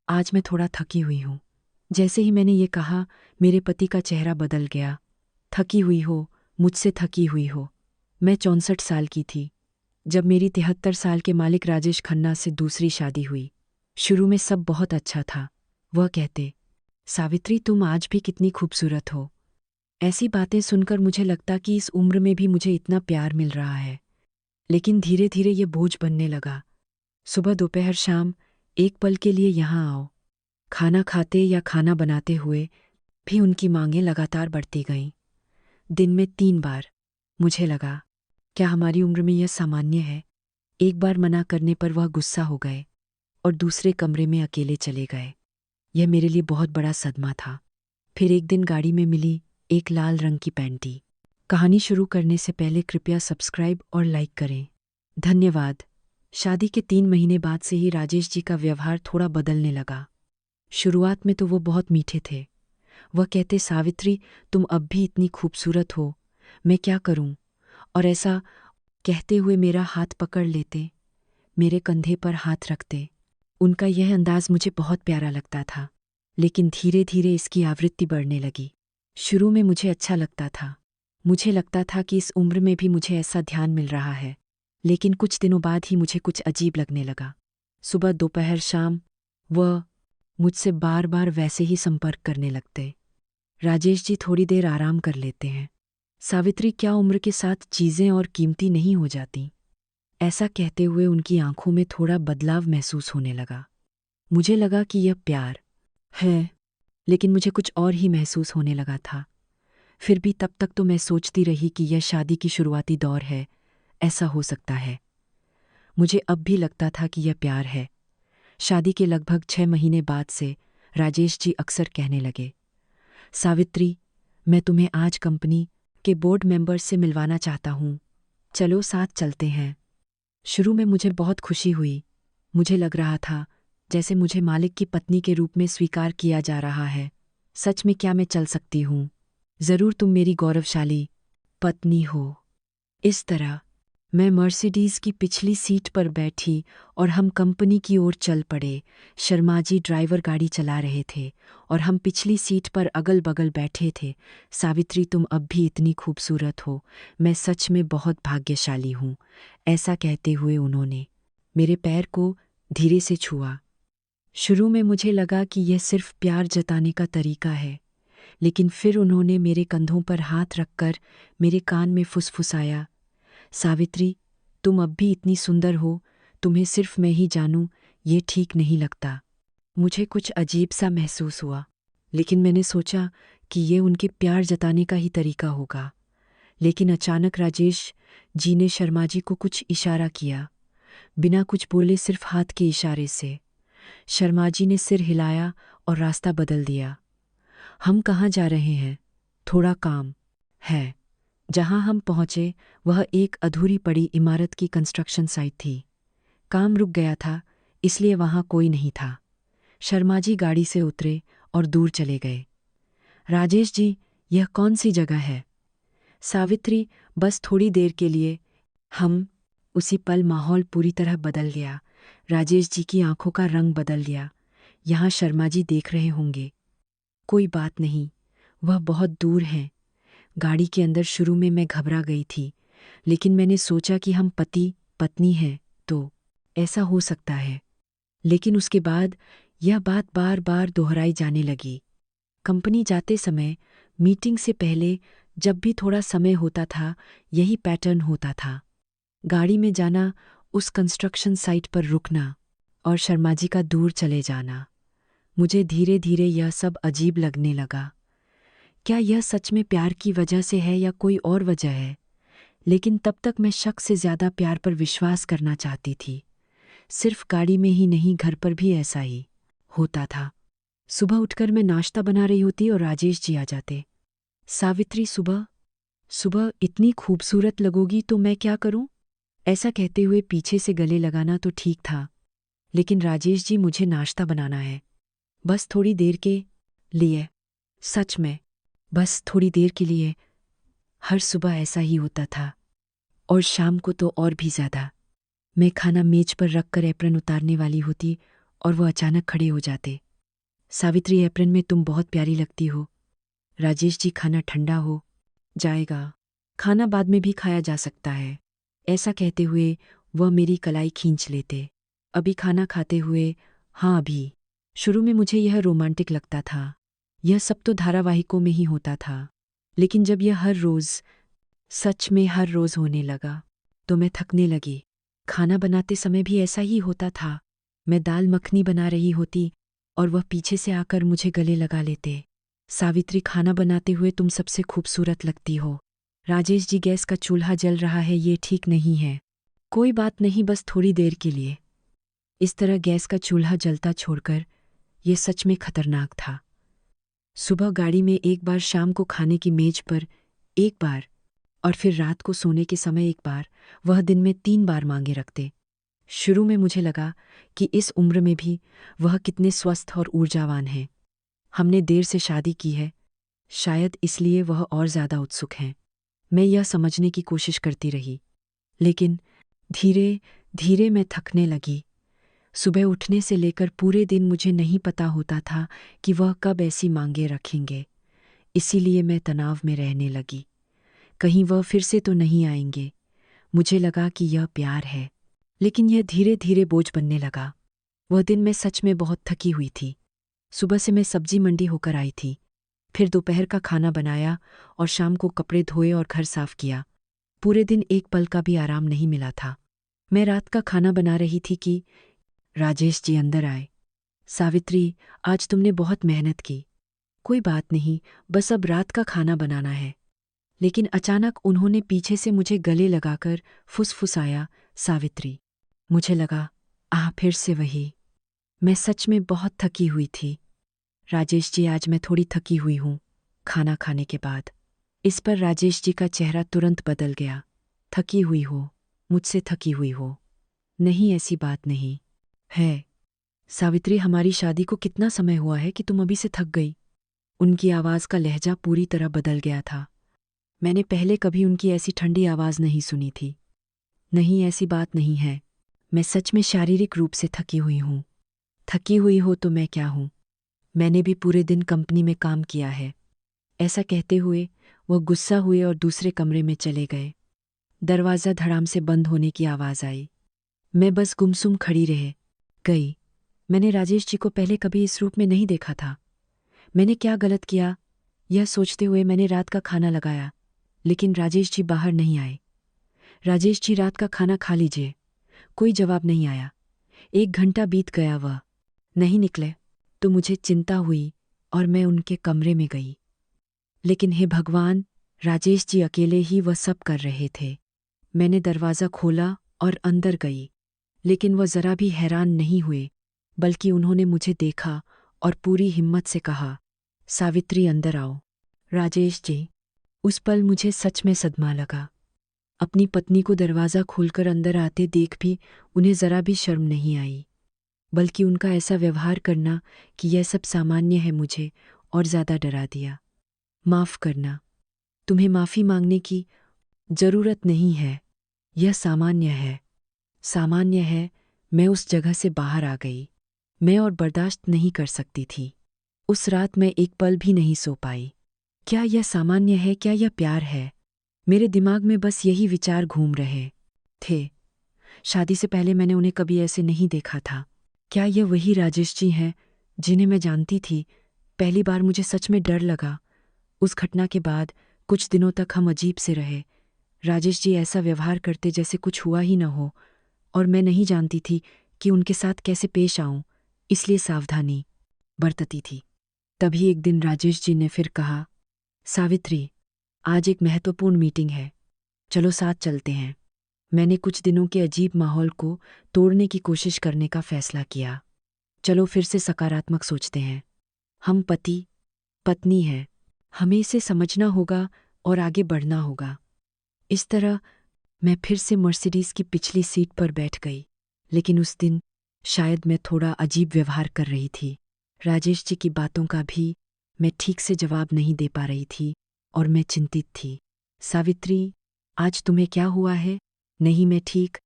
आज मैं थोड़ा थकी हुई हूँ। जैसे ही मैंने ये कहा, मेरे पति का चेहरा बदल गया। थकी हुई हो, मुझसे थकी हुई हो। मैं 64 साल की थी जब मेरी 73 साल के मालिक राजेश खन्ना से दूसरी शादी हुई। शुरू में सब बहुत अच्छा था। वह कहते, सावित्री तुम आज भी कितनी खूबसूरत हो। ऐसी बातें सुनकर मुझे लगता कि इस उम्र में भी मुझे इतना प्यार मिल रहा है। लेकिन धीरे धीरे ये बोझ बनने लगा। सुबह दोपहर शाम एक पल के लिए यहाँ आओ। खाना खाते या खाना बनाते हुए भी उनकी मांगें लगातार बढ़ती गईं। दिन में 3 बार। मुझे लगा, क्या हमारी उम्र में यह सामान्य है? एक बार मना करने पर वह गुस्सा हो गए और दूसरे कमरे में अकेले चले गए। यह मेरे लिए बहुत बड़ा सदमा था। फिर एक दिन गाड़ी में मिली एक लाल रंग की पैंटी। कहानी शुरू करने से पहले कृपया सब्सक्राइब और लाइक करें। धन्यवाद। शादी के 3 महीने बाद से ही राजेश जी का व्यवहार थोड़ा बदलने लगा। शुरुआत में तो वो बहुत मीठे थे। वह कहते, सावित्री तुम अब भी इतनी खूबसूरत हो, मैं क्या करूं? और ऐसा कहते हुए मेरा हाथ पकड़ लेते, मेरे कंधे पर हाथ रखते। उनका यह अंदाज मुझे बहुत प्यारा लगता था। लेकिन धीरे धीरे इसकी आवृत्ति बढ़ने लगी। शुरू में मुझे अच्छा लगता था। मुझे लगता था कि इस उम्र में भी मुझे ऐसा ध्यान मिल रहा है। लेकिन कुछ दिनों बाद ही मुझे कुछ अजीब लगने लगा। सुबह दोपहर शाम वह मुझसे बार बार वैसे ही संपर्क करने लगते। राजेश जी थोड़ी देर आराम कर लेते हैं। सावित्री क्या उम्र के साथ चीज़ें और कीमती नहीं हो जाती? ऐसा कहते हुए उनकी आंखों में थोड़ा बदलाव महसूस होने लगा। मुझे लगा कि यह प्यार है, लेकिन मुझे कुछ और ही महसूस होने लगा था। फिर भी तब तक तो मैं सोचती रही कि यह शादी की शुरुआती दौर है, ऐसा हो सकता है। मुझे अब भी लगता था कि यह प्यार है। शादी के लगभग 6 महीने बाद से राजेश जी अक्सर कहने लगे, सावित्री मैं तुम्हें आज कंपनी के बोर्ड मेंबर्स से मिलवाना चाहता हूँ, चलो साथ चलते हैं। शुरू में मुझे बहुत खुशी हुई। मुझे लग रहा था जैसे मुझे मालिक की पत्नी के रूप में स्वीकार किया जा रहा है। सच में क्या मैं चल सकती हूँ? ज़रूर तुम मेरी गौरवशाली पत्नी हो। इस तरह मैं मर्सिडीज़ की पिछली सीट पर बैठी और हम कंपनी की ओर चल पड़े। शर्मा जी ड्राइवर गाड़ी चला रहे थे और हम पिछली सीट पर अगल बगल बैठे थे। सावित्री तुम अब भी इतनी खूबसूरत हो, मैं सच में बहुत भाग्यशाली हूँ। ऐसा कहते हुए उन्होंने मेरे पैर को धीरे से छुआ। शुरू में मुझे लगा कि यह सिर्फ प्यार जताने का तरीका है, लेकिन फिर उन्होंने मेरे कंधों पर हाथ रखकर मेरे कान में फुसफुसाया, सावित्री तुम अब भी इतनी सुंदर हो, तुम्हें सिर्फ मैं ही जानूं, ये ठीक नहीं लगता। मुझे कुछ अजीब सा महसूस हुआ, लेकिन मैंने सोचा कि ये उनके प्यार जताने का ही तरीका होगा। लेकिन अचानक राजेश जी ने शर्मा जी को कुछ इशारा किया। बिना कुछ बोले सिर्फ हाथ के इशारे से शर्मा जी ने सिर हिलाया और रास्ता बदल दिया। हम कहाँ जा रहे हैं? थोड़ा काम है। जहां हम पहुंचे वह एक अधूरी पड़ी इमारत की कंस्ट्रक्शन साइट थी। काम रुक गया था, इसलिए वहां कोई नहीं था। शर्मा जी गाड़ी से उतरे और दूर चले गए। राजेश जी, यह कौन सी जगह है? सावित्री, बस थोड़ी देर के लिए। हम उसी पल माहौल पूरी तरह बदल गया। राजेश जी की आंखों का रंग बदल गया। यहाँ शर्मा जी देख रहे होंगे। कोई बात नहीं, वह बहुत दूर हैं। गाड़ी के अंदर शुरू में मैं घबरा गई थी, लेकिन मैंने सोचा कि हम पति पत्नी हैं तो ऐसा हो सकता है। लेकिन उसके बाद यह बात बार बार दोहराई जाने लगी। कंपनी जाते समय, मीटिंग से पहले, जब भी थोड़ा समय होता था, यही पैटर्न होता था। गाड़ी में जाना, उस कंस्ट्रक्शन साइट पर रुकना और शर्मा जी का दूर चले जाना। मुझे धीरे धीरे यह सब अजीब लगने लगा। क्या यह सच में प्यार की वजह से है या कोई और वजह है? लेकिन तब तक मैं शक से ज़्यादा प्यार पर विश्वास करना चाहती थी। सिर्फ गाड़ी में ही नहीं, घर पर भी ऐसा ही होता था। सुबह उठकर मैं नाश्ता बना रही होती और राजेश जी आ जाते। सावित्री सुबह सुबह इतनी खूबसूरत लगोगी तो मैं क्या करूं? ऐसा कहते हुए पीछे से गले लगाना तो ठीक था, लेकिन राजेश जी मुझे नाश्ता बनाना है, बस थोड़ी देर के लिए। सच में बस थोड़ी देर के लिए। हर सुबह ऐसा ही होता था और शाम को तो और भी ज़्यादा। मैं खाना मेज पर रखकर एप्रन उतारने वाली होती और वो अचानक खड़े हो जाते। सावित्री, अप्रैल में तुम बहुत प्यारी लगती हो। राजेश जी, खाना ठंडा हो जाएगा, खाना बाद में भी खाया जा सकता है। ऐसा कहते हुए वह मेरी कलाई खींच लेते। अभी खाना खाते हुए, हाँ अभी। शुरू में मुझे यह रोमांटिक लगता था, यह सब तो धारावाहिकों में ही होता था। लेकिन जब यह हर रोज़, सच में हर रोज़ होने लगा, तो मैं थकने लगी। खाना बनाते समय भी ऐसा ही होता था। मैं दाल मखनी बना रही होती और वह पीछे से आकर मुझे गले लगा लेते। सावित्री, खाना बनाते हुए तुम सबसे खूबसूरत लगती हो। राजेश जी, गैस का चूल्हा जल रहा है, ये ठीक नहीं है। कोई बात नहीं, बस थोड़ी देर के लिए। इस तरह गैस का चूल्हा जलता छोड़कर, यह सच में खतरनाक था। सुबह गाड़ी में एक बार, शाम को खाने की मेज पर एक बार, और फिर रात को सोने के समय एक बार। वह दिन में 3 बार मांगे रखते। शुरू में मुझे लगा कि इस उम्र में भी वह कितने स्वस्थ और ऊर्जावान हैं। हमने देर से शादी की है, शायद इसलिए वह और ज़्यादा उत्सुक हैं। मैं यह समझने की कोशिश करती रही, लेकिन धीरे धीरे मैं थकने लगी। सुबह उठने से लेकर पूरे दिन मुझे नहीं पता होता था कि वह कब ऐसी मांगे रखेंगे। इसीलिए मैं तनाव में रहने लगी। कहीं वह फिर से तो नहीं आएंगे। मुझे लगा कि यह प्यार है, लेकिन यह धीरे धीरे बोझ बनने लगा। वह दिन मैं सच में बहुत थकी हुई थी। सुबह से मैं सब्जी मंडी होकर आई थी, फिर दोपहर का खाना बनाया और शाम को कपड़े धोए और घर साफ किया। पूरे दिन एक पल का भी आराम नहीं मिला था। मैं रात का खाना बना रही थी कि राजेश जी अंदर आए। सावित्री, आज तुमने बहुत मेहनत की। कोई बात नहीं, बस अब रात का खाना बनाना है। लेकिन अचानक उन्होंने पीछे से मुझे गले लगाकर फुसफुसाया, सावित्री। मुझे लगा, फिर से वही। मैं सच में बहुत थकी हुई थी। राजेश जी, आज मैं थोड़ी थकी हुई हूँ, खाना खाने के बाद। इस पर राजेश जी का चेहरा तुरंत बदल गया। थकी हुई हो? मुझसे थकी हुई हो? नहीं, ऐसी बात नहीं है। सावित्री, हमारी शादी को कितना समय हुआ है कि तुम अभी से थक गई? उनकी आवाज़ का लहजा पूरी तरह बदल गया था। मैंने पहले कभी उनकी ऐसी ठंडी आवाज़ नहीं सुनी थी। नहीं, ऐसी बात नहीं है। मैं सच में शारीरिक रूप से थकी हुई हूँ। थकी हुई हो तो मैं क्या हूँ? मैंने भी पूरे दिन कंपनी में काम किया है। ऐसा कहते हुए वह गुस्सा हुए और दूसरे कमरे में चले गए। दरवाज़ा धड़ाम से बंद होने की आवाज़ आई। मैं बस गुमसुम खड़ी रह गई। मैंने राजेश जी को पहले कभी इस रूप में नहीं देखा था। मैंने क्या गलत किया, यह सोचते हुए मैंने रात का खाना लगाया, लेकिन राजेश जी बाहर नहीं आए। राजेश जी, रात का खाना खा लीजिए। कोई जवाब नहीं आया। 1 घंटा बीत गया, वह नहीं निकले तो मुझे चिंता हुई और मैं उनके कमरे में गई। लेकिन हे भगवान, राजेश जी अकेले ही वह सब कर रहे थे। मैंने दरवाज़ा खोला और अंदर गई, लेकिन वह ज़रा भी हैरान नहीं हुए, बल्कि उन्होंने मुझे देखा और पूरी हिम्मत से कहा, सावित्री, अंदर आओ। राजेश जी। उस पल मुझे सच में सदमा लगा। अपनी पत्नी को दरवाज़ा खोलकर अंदर आते देख भी उन्हें ज़रा भी शर्म नहीं आई, बल्कि उनका ऐसा व्यवहार करना कि यह सब सामान्य है मुझे और ज़्यादा डरा दिया। माफ़ करना, तुम्हें माफ़ी मांगने की ज़रूरत नहीं है, यह सामान्य है। सामान्य है। मैं उस जगह से बाहर आ गई। मैं और बर्दाश्त नहीं कर सकती थी। उस रात मैं एक पल भी नहीं सो पाई। क्या यह सामान्य है? क्या यह प्यार है? मेरे दिमाग में बस यही विचार घूम रहे थे। शादी से पहले मैंने उन्हें कभी ऐसे नहीं देखा था। क्या यह वही राजेश जी हैं जिन्हें मैं जानती थी? पहली बार मुझे सच में डर लगा। उस घटना के बाद कुछ दिनों तक हम अजीब से रहे। राजेश जी ऐसा व्यवहार करते जैसे कुछ हुआ ही न हो, और मैं नहीं जानती थी कि उनके साथ कैसे पेश आऊं, इसलिए सावधानी बरतती थी। तभी एक दिन राजेश जी ने फिर कहा, सावित्री, आज एक महत्वपूर्ण मीटिंग है, चलो साथ चलते हैं। मैंने कुछ दिनों के अजीब माहौल को तोड़ने की कोशिश करने का फैसला किया। चलो फिर से सकारात्मक सोचते हैं। हम पति पत्नी हैं, हमें इसे समझना होगा और आगे बढ़ना होगा। इस तरह मैं फिर से मर्सिडीज़ की पिछली सीट पर बैठ गई। लेकिन उस दिन शायद मैं थोड़ा अजीब व्यवहार कर रही थी। राजेश जी की बातों का भी मैं ठीक से जवाब नहीं दे पा रही थी और मैं चिंतित थी। सावित्री, आज तुम्हें क्या हुआ है? नहीं, मैं ठीक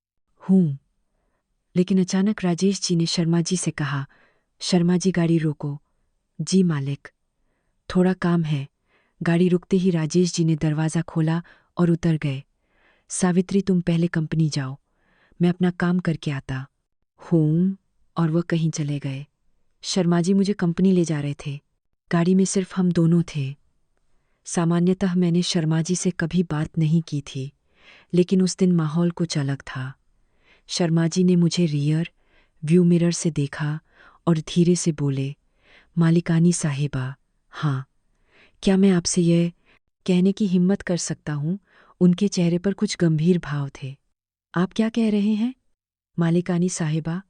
हूँ। लेकिन अचानक राजेश जी ने शर्मा जी से कहा, शर्मा जी गाड़ी रोको। जी मालिक, थोड़ा काम है। गाड़ी रुकते ही राजेश जी ने दरवाज़ा खोला और उतर गए। सावित्री, तुम पहले कंपनी जाओ, मैं अपना काम करके आता हूँ। और वह कहीं चले गए। शर्मा जी मुझे कंपनी ले जा रहे थे। गाड़ी में सिर्फ हम दोनों थे। सामान्यतः मैंने शर्मा जी से कभी बात नहीं की थी, लेकिन उस दिन माहौल कुछ अलग था। शर्मा जी ने मुझे रियर व्यू मिरर से देखा और धीरे से बोले, मालिकानी साहिबा, हाँ, क्या मैं आपसे यह कहने की हिम्मत कर सकता हूँ? उनके चेहरे पर कुछ गंभीर भाव थे। आप क्या कह रहे हैं मालिकानी साहिबा?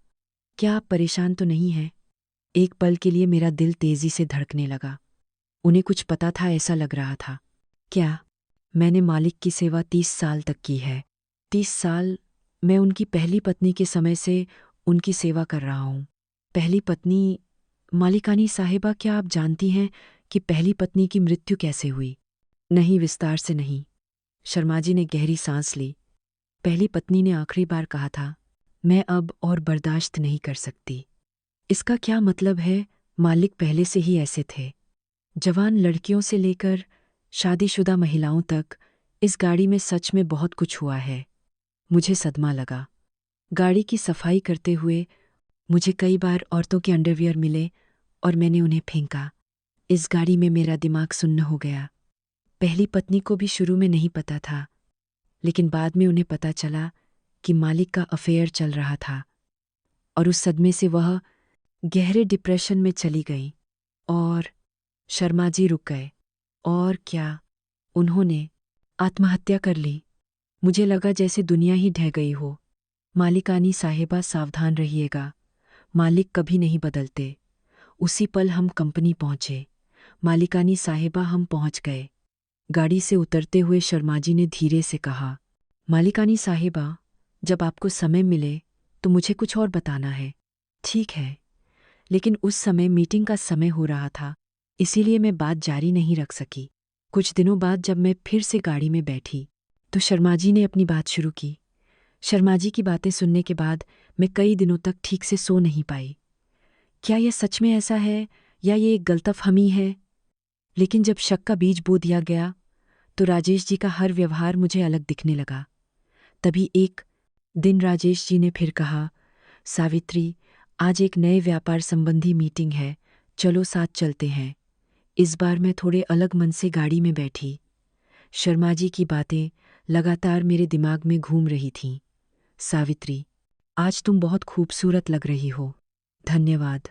क्या आप परेशान तो नहीं हैं? एक पल के लिए मेरा दिल तेजी से धड़कने लगा। उन्हें कुछ पता था ऐसा लग रहा था। क्या? मैंने मालिक की सेवा 30 साल तक की है। 30 साल? मैं उनकी पहली पत्नी के समय से उनकी सेवा कर रहा हूँ। पहली पत्नी? मालिकानी साहिबा, क्या आप जानती हैं कि पहली पत्नी की मृत्यु कैसे हुई? नहीं, विस्तार से नहीं। शर्मा जी ने गहरी सांस ली। पहली पत्नी ने आखिरी बार कहा था, मैं अब और बर्दाश्त नहीं कर सकती। इसका क्या मतलब है? मालिक पहले से ही ऐसे थे। जवान लड़कियों से लेकर शादीशुदा महिलाओं तक इस गाड़ी में सच में बहुत कुछ हुआ है। मुझे सदमा लगा। गाड़ी की सफाई करते हुए मुझे कई बार औरतों के अंडरवियर मिले और मैंने उन्हें फेंका। इस गाड़ी में मेरा दिमाग सुन्न हो गया। पहली पत्नी को भी शुरू में नहीं पता था, लेकिन बाद में उन्हें पता चला कि मालिक का अफेयर चल रहा था, और उस सदमे से वह गहरे डिप्रेशन में चली गई। और शर्मा जी रुक गए। और क्या? उन्होंने आत्महत्या कर ली। मुझे लगा जैसे दुनिया ही ढह गई हो। मालिकानी साहिबा, सावधान रहिएगा। मालिक कभी नहीं बदलते। उसी पल हम कंपनी पहुंचे। मालिकानी साहिबा, हम पहुंच गए। गाड़ी से उतरते हुए शर्मा जी ने धीरे से कहा, मालिकानी साहिबा, जब आपको समय मिले तो मुझे कुछ और बताना है। ठीक है, लेकिन उस समय मीटिंग का समय हो रहा था, इसीलिए मैं बात जारी नहीं रख सकी। कुछ दिनों बाद जब मैं फिर से गाड़ी में बैठी तो शर्मा जी ने अपनी बात शुरू की। शर्मा जी की बातें सुनने के बाद मैं कई दिनों तक ठीक से सो नहीं पाई। क्या यह सच में ऐसा है या ये एक गलतफहमी है? लेकिन जब शक का बीज बो दिया गया तो राजेश जी का हर व्यवहार मुझे अलग दिखने लगा। तभी एक दिन राजेश जी ने फिर कहा, सावित्री, आज एक नए व्यापार संबंधी मीटिंग है, चलो साथ चलते हैं। इस बार मैं थोड़े अलग मन से गाड़ी में बैठी। शर्मा जी की बातें लगातार मेरे दिमाग में घूम रही थीं। सावित्री, आज तुम बहुत खूबसूरत लग रही हो। धन्यवाद।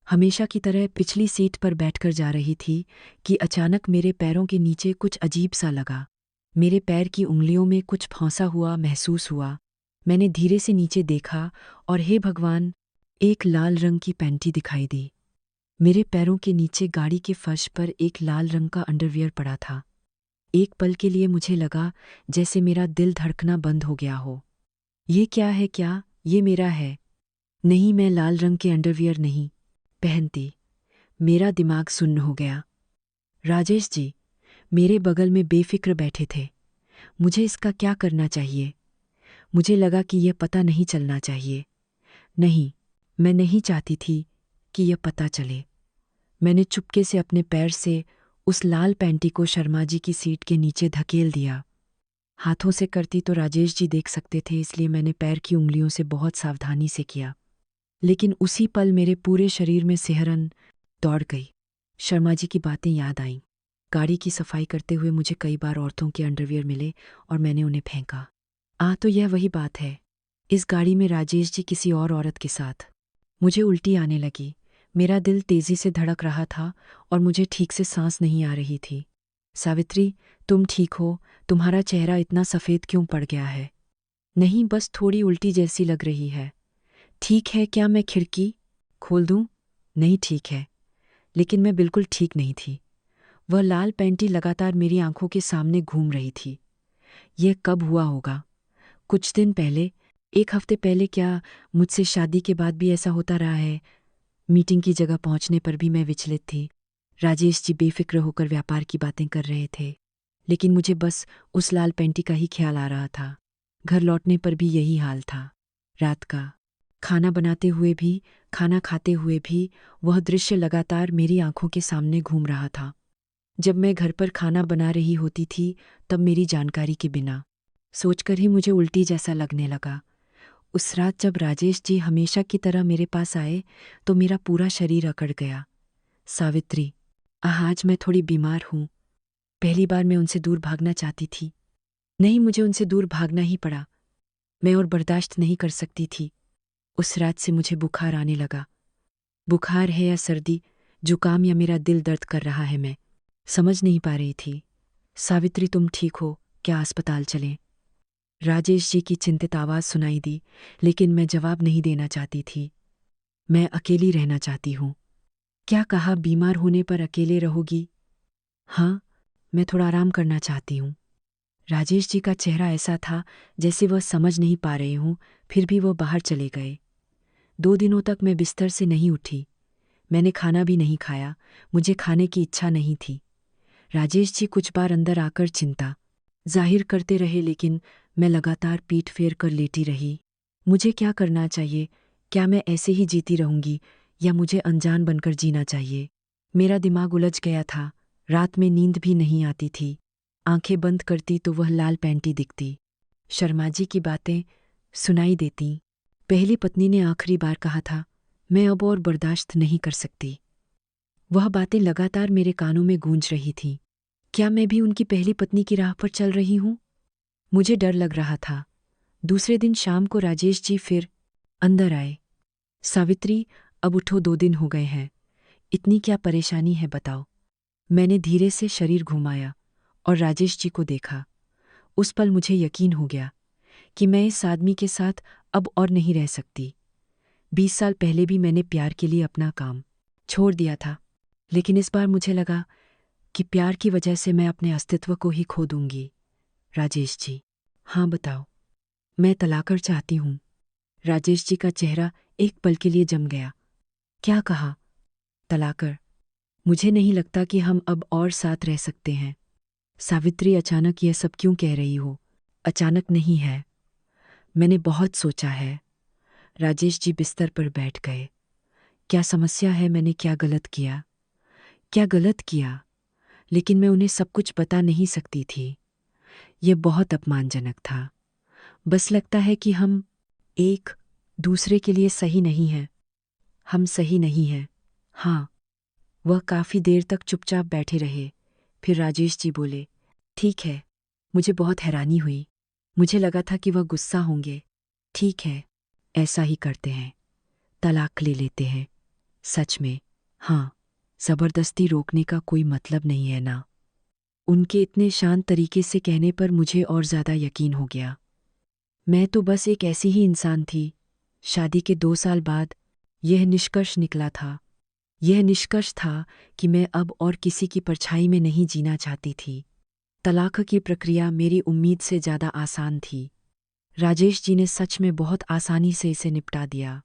हमेशा की तरह पिछली सीट पर बैठकर जा रही थी कि अचानक मेरे पैरों के नीचे कुछ अजीब सा लगा। मेरे पैर की उंगलियों में कुछ फंसा हुआ महसूस हुआ। मैंने धीरे से नीचे देखा और हे भगवान, एक लाल रंग की पैंटी दिखाई दी। मेरे पैरों के नीचे गाड़ी के फर्श पर एक लाल रंग का अंडरवियर पड़ा था। एक पल के लिए मुझे लगा जैसे मेरा दिल धड़कना बंद हो गया हो। ये क्या है? क्या ये मेरा है? नहीं, मैं लाल रंग के अंडरवियर नहीं पहनती। मेरा दिमाग सुन्न हो गया। राजेश जी मेरे बगल में बेफिक्र बैठे थे। मुझे इसका क्या करना चाहिए? मुझे लगा कि यह पता नहीं चलना चाहिए। नहीं, मैं नहीं चाहती थी कि यह पता चले। मैंने चुपके से अपने पैर से उस लाल पैंटी को शर्मा जी की सीट के नीचे धकेल दिया। हाथों से करती तो राजेश जी देख सकते थे, इसलिए मैंने पैर की उंगलियों से बहुत सावधानी से किया। लेकिन उसी पल मेरे पूरे शरीर में सिहरन दौड़ गई। शर्मा जी की बातें याद आईं। गाड़ी की सफाई करते हुए मुझे कई बार औरतों के अंडरवियर मिले और मैंने उन्हें फेंका। तो यह वही बात है। इस गाड़ी में राजेश जी किसी और औरत के साथ। मुझे उल्टी आने लगी। मेरा दिल तेजी से धड़क रहा था और मुझे ठीक से सांस नहीं आ रही थी। सावित्री, तुम ठीक हो? तुम्हारा चेहरा इतना सफ़ेद क्यों पड़ गया है? नहीं, बस थोड़ी उल्टी जैसी लग रही है। ठीक है, क्या मैं खिड़की खोल दूं? नहीं, ठीक है। लेकिन मैं बिल्कुल ठीक नहीं थी। वह लाल पैंटी लगातार मेरी आंखों के सामने घूम रही थी। यह कब हुआ होगा? कुछ दिन पहले? एक हफ्ते पहले? क्या मुझसे शादी के बाद भी ऐसा होता रहा है? मीटिंग की जगह पहुंचने पर भी मैं विचलित थी। राजेश जी बेफिक्र होकर व्यापार की बातें कर रहे थे, लेकिन मुझे बस उस लाल पैंटी का ही ख्याल आ रहा था। घर लौटने पर भी यही हाल था। रात का खाना बनाते हुए भी, खाना खाते हुए भी वह दृश्य लगातार मेरी आंखों के सामने घूम रहा था। जब मैं घर पर खाना बना रही होती थी, तब मेरी जानकारी के बिना सोचकर ही मुझे उल्टी जैसा लगने लगा। उस रात जब राजेश जी हमेशा की तरह मेरे पास आए, तो मेरा पूरा शरीर अकड़ गया। सावित्री, आज मैं थोड़ी बीमार हूँ। पहली बार मैं उनसे दूर भागना चाहती थी। नहीं, मुझे उनसे दूर भागना ही पड़ा। मैं और बर्दाश्त नहीं कर सकती थी। उस रात से मुझे बुखार आने लगा। बुखार है या सर्दी, जुकाम या मेरा दिल दर्द कर रहा है, मैं समझ नहीं पा रही थी। सावित्री, तुम ठीक हो क्या? अस्पताल चलें? राजेश जी की चिंतित आवाज़ सुनाई दी, लेकिन मैं जवाब नहीं देना चाहती थी। मैं अकेली रहना चाहती हूँ। क्या कहा, बीमार होने पर अकेले रहोगी? हाँ, मैं थोड़ा आराम करना चाहती हूँ। राजेश जी का चेहरा ऐसा था जैसे वह समझ नहीं पा रहे हों, फिर भी वह बाहर चले गए। 2 दिनों तक मैं बिस्तर से नहीं उठी। मैंने खाना भी नहीं खाया, मुझे खाने की इच्छा नहीं थी। राजेश जी कुछ बार अंदर आकर चिंता जाहिर करते रहे, लेकिन मैं लगातार पीठ फेर कर लेटी रही। मुझे क्या करना चाहिए? क्या मैं ऐसे ही जीती रहूंगी या मुझे अनजान बनकर जीना चाहिए? मेरा दिमाग उलझ गया था। रात में नींद भी नहीं आती थी। आंखें बंद करती तो वह लाल पैंटी दिखती। शर्मा जी की बातें सुनाई देती। पहली पत्नी ने आखिरी बार कहा था, मैं अब और बर्दाश्त नहीं कर सकती। वह बातें लगातार मेरे कानों में गूंज रही थीं। क्या मैं भी उनकी पहली पत्नी की राह पर चल रही हूँ? मुझे डर लग रहा था। दूसरे दिन शाम को राजेश जी फिर अंदर आए। सावित्री, अब उठो, 2 दिन हो गए हैं। इतनी क्या परेशानी है बताओ? मैंने धीरे से शरीर घुमाया और राजेश जी को देखा। उस पल मुझे यकीन हो गया कि मैं इस आदमी के साथ अब और नहीं रह सकती। 20 साल पहले भी मैंने प्यार के लिए अपना काम छोड़ दिया था, लेकिन इस बार मुझे लगा कि प्यार की वजह से मैं अपने अस्तित्व को ही खो दूंगी। राजेश जी, हाँ बताओ। मैं तलाकर चाहती हूँ। राजेश जी का चेहरा एक पल के लिए जम गया। क्या कहा? तलाकर? मुझे नहीं लगता कि हम अब और साथ रह सकते हैं। सावित्री, अचानक यह सब क्यों कह रही हो? अचानक नहीं है, मैंने बहुत सोचा है। राजेश जी बिस्तर पर बैठ गए। क्या समस्या है? मैंने क्या गलत किया? क्या गलत किया? लेकिन मैं उन्हें सब कुछ बता नहीं सकती थी। यह बहुत अपमानजनक था। बस लगता है कि हम एक दूसरे के लिए सही नहीं हैं। हम सही नहीं हैं। हाँ। वह काफ़ी देर तक चुपचाप बैठे रहे। फिर राजेश जी बोले, ठीक है। मुझे बहुत हैरानी हुई। मुझे लगा था कि वह गुस्सा होंगे। ठीक है, ऐसा ही करते हैं, तलाक ले लेते हैं। सच में? हाँ। ज़बरदस्ती रोकने का कोई मतलब नहीं है ना? उनके इतने शांत तरीके से कहने पर मुझे और ज़्यादा यकीन हो गया। मैं तो बस एक ऐसी ही इंसान थी। शादी के 2 साल बाद यह निष्कर्ष निकला था। यह निष्कर्ष था कि मैं अब और किसी की परछाई में नहीं जीना चाहती थी। तलाक की प्रक्रिया मेरी उम्मीद से ज़्यादा आसान थी। राजेश जी ने सच में बहुत आसानी से इसे निपटा दिया।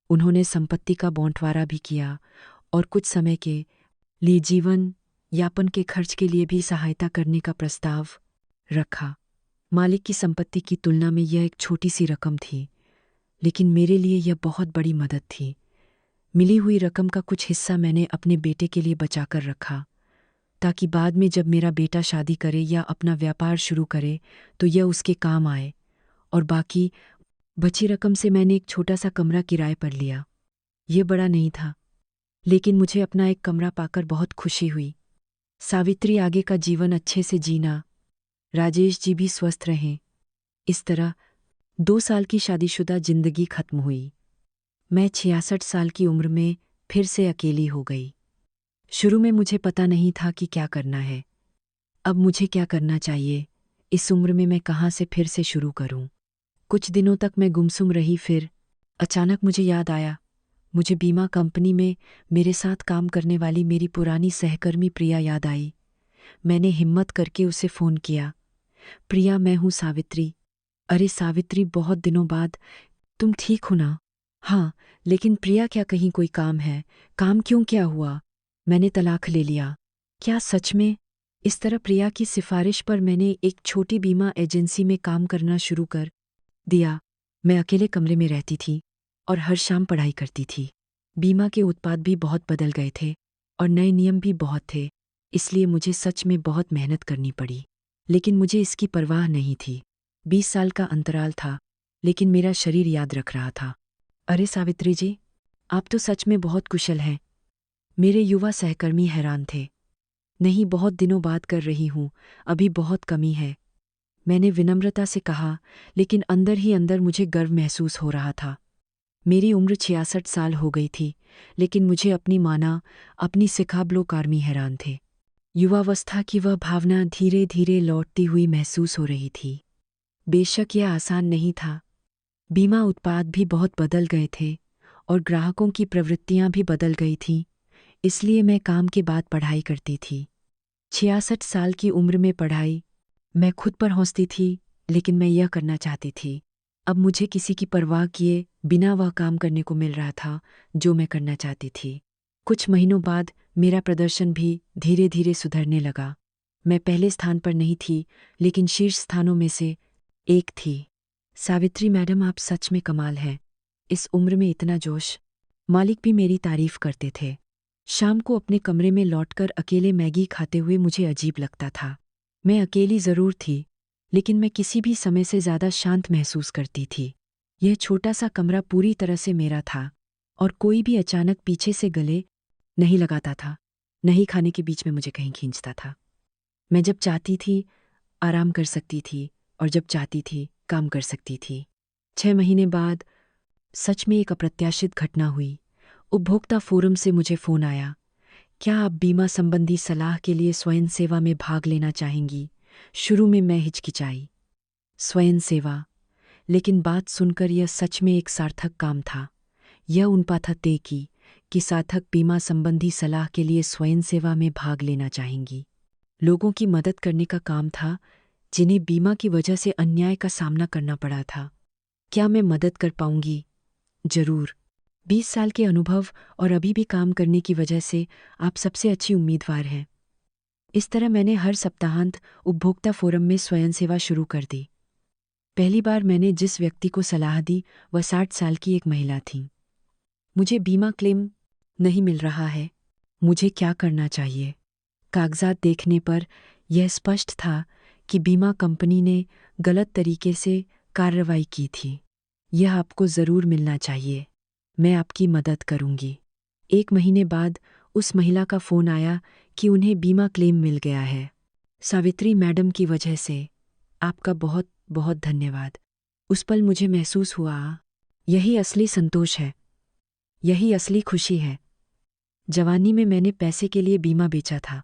उन्होंने संपत्ति का बंटवारा भी किया और कुछ समय के लिए जीवन यापन के खर्च के लिए भी सहायता करने का प्रस्ताव रखा। मालिक की संपत्ति की तुलना में यह एक छोटी सी रकम थी, लेकिन मेरे लिए यह बहुत बड़ी मदद थी। मिली हुई रकम का कुछ हिस्सा मैंने अपने बेटे के लिए बचाकर रखा, ताकि बाद में जब मेरा बेटा शादी करे या अपना व्यापार शुरू करे तो यह उसके काम आए। और बाकी बची रकम से मैंने एक छोटा सा कमरा किराए पर लिया। यह बड़ा नहीं था, लेकिन मुझे अपना एक कमरा पाकर बहुत खुशी हुई। सावित्री, आगे का जीवन अच्छे से जीना। राजेश जी भी स्वस्थ रहें। इस तरह 2 साल की शादीशुदा जिंदगी खत्म हुई। मैं 66 साल की उम्र में फिर से अकेली हो गई। शुरू में मुझे पता नहीं था कि क्या करना है। अब मुझे क्या करना चाहिए? इस उम्र में मैं कहाँ से फिर से शुरू करूं? कुछ दिनों तक मैं गुमसुम रही। फिर अचानक मुझे याद आया। मुझे बीमा कंपनी में मेरे साथ काम करने वाली मेरी पुरानी सहकर्मी प्रिया याद आई। मैंने हिम्मत करके उसे फ़ोन किया। प्रिया, मैं हूँ सावित्री। अरे सावित्री, बहुत दिनों बाद। तुम ठीक हो ना? हाँ, लेकिन प्रिया, क्या कहीं कोई काम है? काम क्यों? क्या हुआ? मैंने तलाक ले लिया। क्या सच में? इस तरह प्रिया की सिफारिश पर मैंने एक छोटी बीमा एजेंसी में काम करना शुरू कर दिया। मैं अकेले कमरे में रहती थी और हर शाम पढ़ाई करती थी। बीमा के उत्पाद भी बहुत बदल गए थे और नए नियम भी बहुत थे, इसलिए मुझे सच में बहुत मेहनत करनी पड़ी। लेकिन मुझे इसकी परवाह नहीं थी। 20 साल का अंतराल था, लेकिन मेरा शरीर याद रख रहा था। अरे सावित्री जी, आप तो सच में बहुत कुशल हैं। मेरे युवा सहकर्मी हैरान थे। नहीं, बहुत दिनों बाद कर रही हूँ, अभी बहुत कमी है, मैंने विनम्रता से कहा, लेकिन अंदर ही अंदर मुझे गर्व महसूस हो रहा था। मेरी उम्र 66 साल हो गई थी, लेकिन मुझे अपनी माना, अपनी सिखाबलोकार्मी हैरान थे। युवावस्था की वह भावना धीरे धीरे लौटती हुई महसूस हो रही थी। बेशक यह आसान नहीं था। बीमा उत्पाद भी बहुत बदल गए थे और ग्राहकों की प्रवृत्तियां भी बदल गई थीं, इसलिए मैं काम के बाद पढ़ाई करती थी। 66 साल की उम्र में पढ़ाई, मैं खुद पर हंसती थी, लेकिन मैं यह करना चाहती थी। अब मुझे किसी की परवाह किए बिना वह काम करने को मिल रहा था जो मैं करना चाहती थी। कुछ महीनों बाद मेरा प्रदर्शन भी धीरे धीरे सुधरने लगा। मैं पहले स्थान पर नहीं थी, लेकिन शीर्ष स्थानों में से एक थी। सावित्री मैडम, आप सच में कमाल हैं। इस उम्र में इतना जोश। मालिक भी मेरी तारीफ करते थे। शाम को अपने कमरे में लौटकर अकेले मैगी खाते हुए मुझे अजीब लगता था। मैं अकेली जरूर थी, लेकिन मैं किसी भी समय से ज्यादा शांत महसूस करती थी। यह छोटा सा कमरा पूरी तरह से मेरा था और कोई भी अचानक पीछे से गले नहीं लगाता था, नहीं खाने के बीच में मुझे कहीं खींचता था। मैं जब चाहती थी आराम कर सकती थी और जब चाहती थी काम कर सकती थी। 6 महीने बाद सच में एक अप्रत्याशित घटना हुई। उपभोक्ता फोरम से मुझे फ़ोन आया, क्या आप बीमा संबंधी सलाह के लिए स्वयं सेवा में भाग लेना चाहेंगी? शुरू में मैं हिचकिचाई। स्वयं सेवा, लेकिन बात सुनकर यह सच में एक सार्थक काम था। यह उन पाथा तय की कि सार्थक बीमा संबंधी सलाह के लिए स्वयं सेवा में भाग लेना चाहेंगी। लोगों की मदद करने का काम था जिन्हें बीमा की वजह से अन्याय का सामना करना पड़ा था। क्या मैं मदद कर पाऊंगी? जरूर। 20 साल के अनुभव और अभी भी काम करने की वजह से आप सबसे अच्छी उम्मीदवार हैं। इस तरह मैंने हर सप्ताहांत उपभोक्ता फोरम में स्वयं सेवा शुरू कर दी। पहली बार मैंने जिस व्यक्ति को सलाह दी वह 60 साल की एक महिला थी। मुझे बीमा क्लेम नहीं मिल रहा है, मुझे क्या करना चाहिए? कागजात देखने पर यह स्पष्ट था कि बीमा कंपनी ने गलत तरीके से कार्रवाई की थी। यह आपको ज़रूर मिलना चाहिए, मैं आपकी मदद करूंगी। 1 महीने बाद उस महिला का फ़ोन आया कि उन्हें बीमा क्लेम मिल गया है। सावित्री मैडम की वजह से आपका बहुत बहुत धन्यवाद। उस पल मुझे महसूस हुआ, यही असली संतोष है, यही असली खुशी है। जवानी में मैंने पैसे के लिए बीमा बेचा था,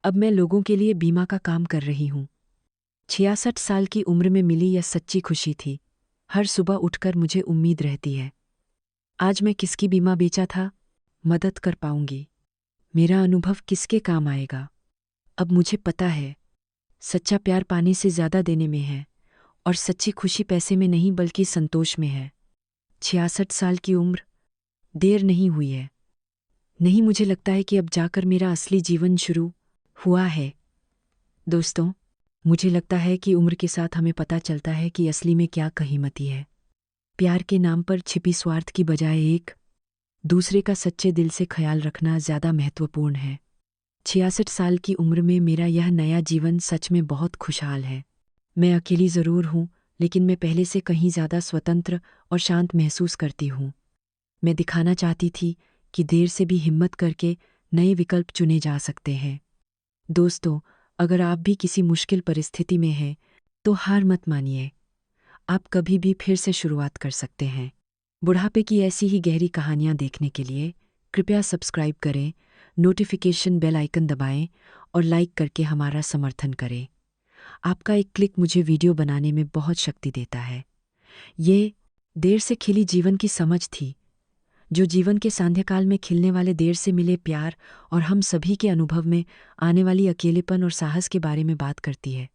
अब मैं लोगों के लिए बीमा का काम कर रही हूँ। 66 साल की उम्र में मिली यह सच्ची खुशी थी। हर सुबह उठकर मुझे उम्मीद रहती है, आज मैं किसकी बीमा बेचा था, मदद कर पाऊंगी, मेरा अनुभव किसके काम आएगा। अब मुझे पता है, सच्चा प्यार पाने से ज़्यादा देने में है और सच्ची खुशी पैसे में नहीं बल्कि संतोष में है। 66 साल की उम्र, देर नहीं हुई है। नहीं, मुझे लगता है कि अब जाकर मेरा असली जीवन शुरू हुआ है। दोस्तों, मुझे लगता है कि उम्र के साथ हमें पता चलता है कि असली में क्या कीमती है। प्यार के नाम पर छिपी स्वार्थ की बजाय एक दूसरे का सच्चे दिल से ख्याल रखना ज़्यादा महत्वपूर्ण है। 66 साल की उम्र में मेरा यह नया जीवन सच में बहुत खुशहाल है। मैं अकेली ज़रूर हूँ, लेकिन मैं पहले से कहीं ज़्यादा स्वतंत्र और शांत महसूस करती हूँ। मैं दिखाना चाहती थी कि देर से भी हिम्मत करके नए विकल्प चुने जा सकते हैं। दोस्तों, अगर आप भी किसी मुश्किल परिस्थिति में हैं, तो हार मत मानिए। आप कभी भी फिर से शुरुआत कर सकते हैं। बुढ़ापे की ऐसी ही गहरी कहानियाँ देखने के लिए कृपया सब्सक्राइब करें, नोटिफिकेशन बेल आइकन दबाएं और लाइक करके हमारा समर्थन करें। आपका एक क्लिक मुझे वीडियो बनाने में बहुत शक्ति देता है। ये देर से खिली जीवन की समझ थी, जो जीवन के सांध्यकाल में खिलने वाले देर से मिले प्यार और हम सभी के अनुभव में आने वाली अकेलेपन और साहस के बारे में बात करती है।